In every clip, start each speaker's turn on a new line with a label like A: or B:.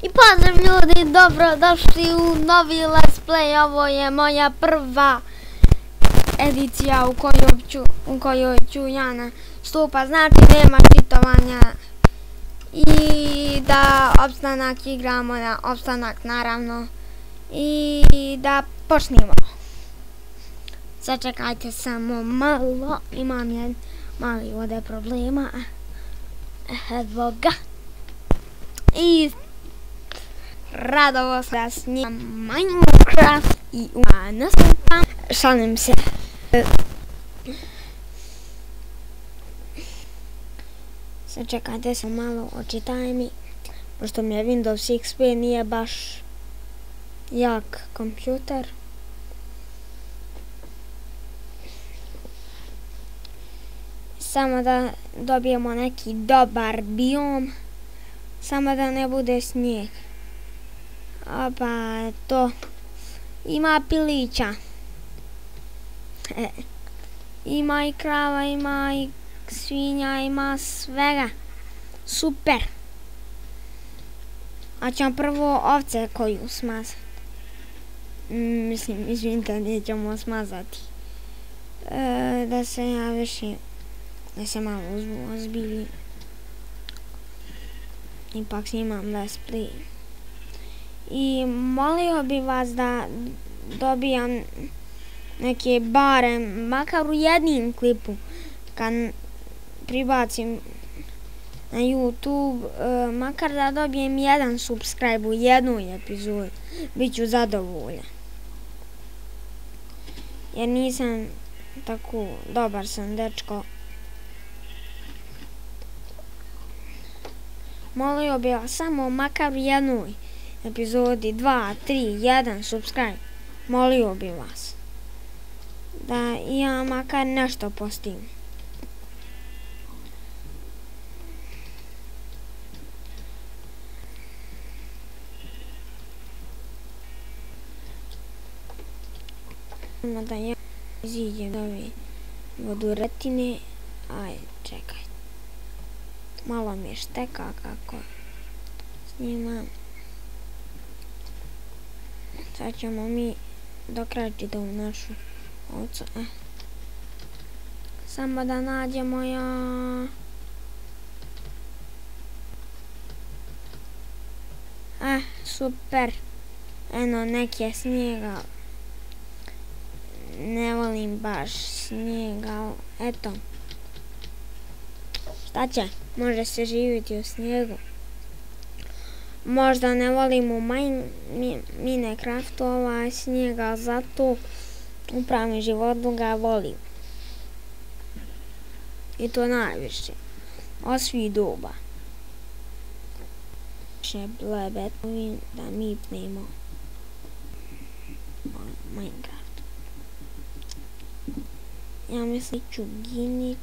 A: I pozdrav ljudi, dobrodošli u novi Let's Play. Ovo je moja prva edicija u kojoj ću ja nastupa, znači nema čitovanja i da opstanak igramo na opstanak naravno i da počnemo. Sačekajte samo malo, imam jedan mali ovdje problema, evo ga. I radovo da snimam Minecraft i nastupam. Šalim se. Sačekajte se malo, očitaj mi, pošto mi je Windows XP nije baš jak kompjuter. Samo da dobijemo neki dobar biom, samo da ne bude snijeg. Opa, to ima pilića. Ima i krava, ima i svinja, ima svega. Super. A ćemo prvo ovce koju smazati. Mislim, izvinite, nećemo smazati. Da se ja više, da se malo ozbiljim. Ipak snimam Let's Play. I molio bi vas da dobijam neke barem, makar u jednim klipu, kad pribacim na YouTube, makar da dobijem jedan subscribe u jednoj epizodi, bit ću zadovoljan. Jer nisam tako dobar sam dečko. Molio bi vas samo makar u jednoj epizodi 2, 3, 1 subscribe. Molio bi vas da ja makar nešto postignem. Da ja iziđem ove vodoretine. Ajde, čekaj. Malo mi je šteka kako snimam. Sad ćemo mi dokrajčiti ovu našu ovcu. Samo da nađemo ja. Super. Eno, neke snijega. Ne volim baš snijega. Eto. Šta će? Može se živjeti u snijegu. Možda ne volim u Minecraftu snijega, zato u pravom životu ga volim. I to najviše. Od svih doba. Še blebet da mipnemo Minecraft. Ja mislim ću ginit.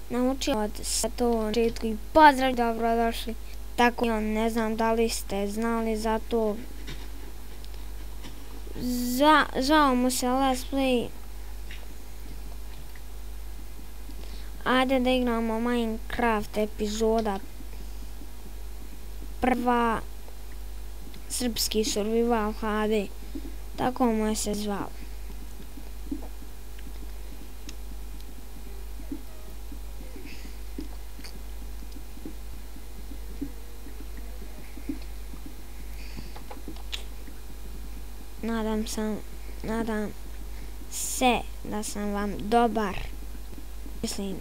A: Naučio od se to u početku i pozdrav, dobrodošli. Tako ne znam da li ste znali za to. Zvao mu se Let's Play. Ajde da igramo Minecraft epizoda. Prva srpski survival HD. Tako mu je se zvao. Nadam se da sam vam dobar. Mislim,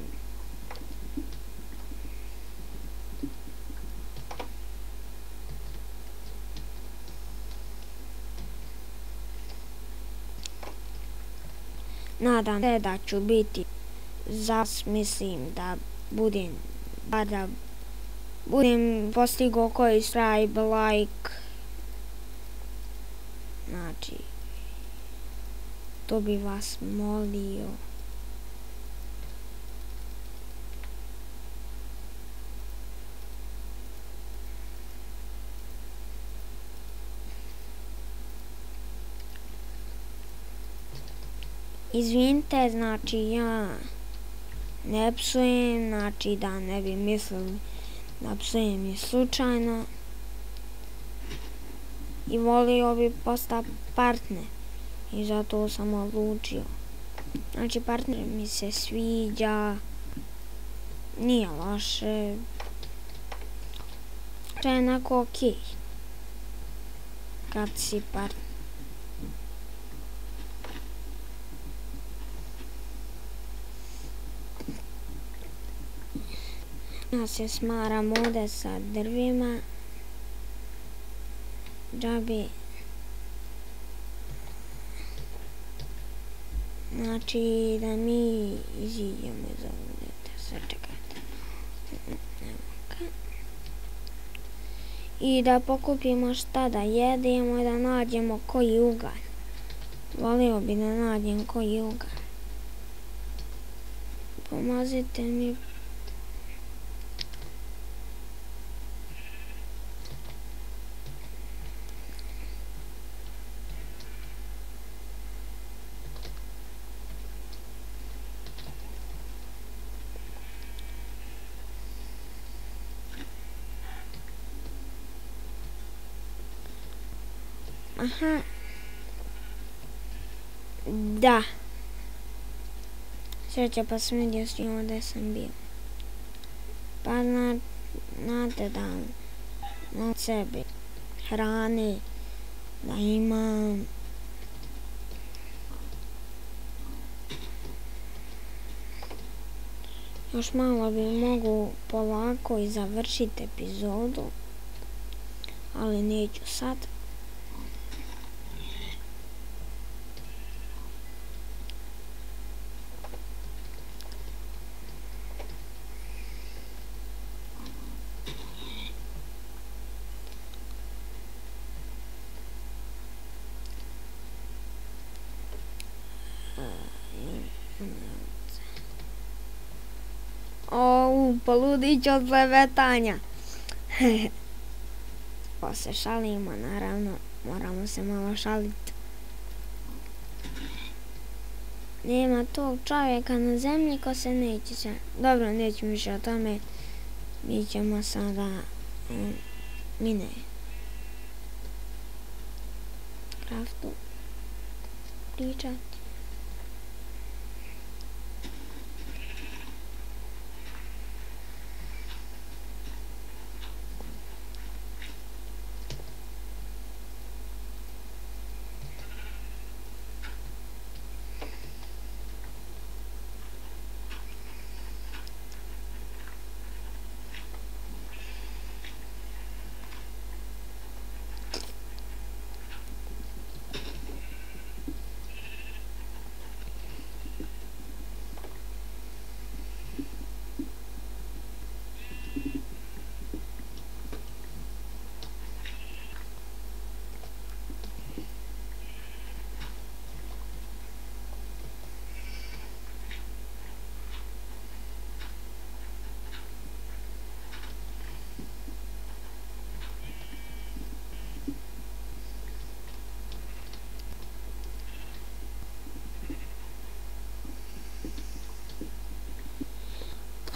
A: Nadam se da ću biti mislim da budem postigao koji subscribe, like, znači to bi vas molio. Izvinite, znači ja ne psujem, znači da ne bi mislili da psujem je slučajno. I volio bi postati partner i zato sam odlučio. Znači partner mi se sviđa, nije loše, to je onako okej kad si partner. Ja se smaram ovdje sa drvima, džabi. Znači da mi iziđemo iz ovdje, sad čekajte. I da pokupimo šta da jedemo i da nađemo koji ugalj. Volio bi da nađem koji ugalj. Pomozite mi. Aha. Da. Sreća pa sam vidio s njom gdje sam bio. Pa znate da na sebi hrane, da imam. Još malo bi mogu polako i završiti epizodu, ali neću sad. Poludit ću od klevetanja. Pa se šalimo, naravno, moramo se malo šaliti. Nema tog čovjeka na zemlji ko se neće se... Dobro, nećemo više o tome. Mi ćemo sada mine craftu pričati.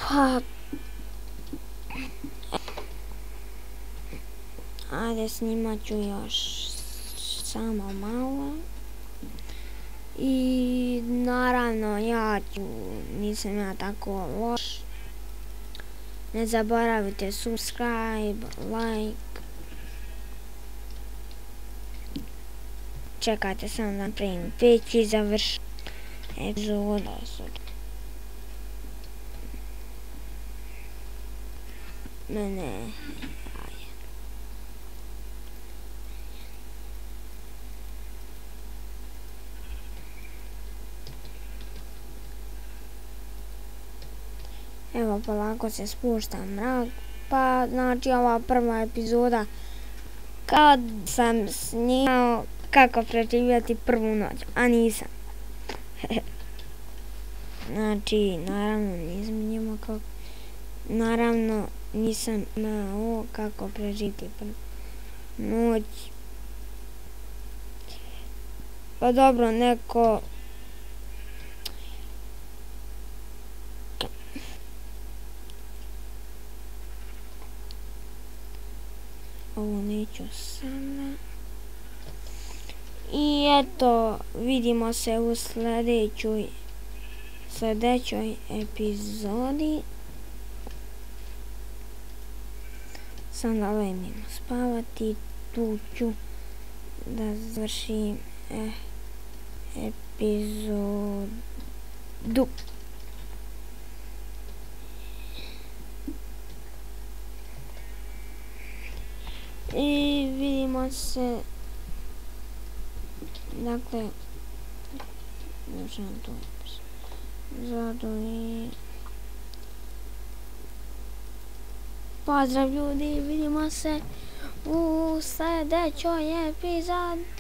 A: Pa... Ajde, snimat ću još samo malo. I naravno nisam ja tako loš. Ne zaboravite subscribe, like. Čekajte samo da napravim peć i završim epizoda. Ne. Evo, polako se spušta mrak, pa znači ova prva epizoda kad sam snimao kako preživjeti prvu noć, a nisam. Znači, naravno nisam znao kako preživjeti prvu noć. Pa dobro, neko ovo neću sada. I eto, vidimo se u sljedećoj epizodi. Sada legnem spavati, tu ću da završim epizodu. I vidimo se, dakle, završavam tu epizodu i pozdrav ljudi, vidimo se u sljedećoj epizodi.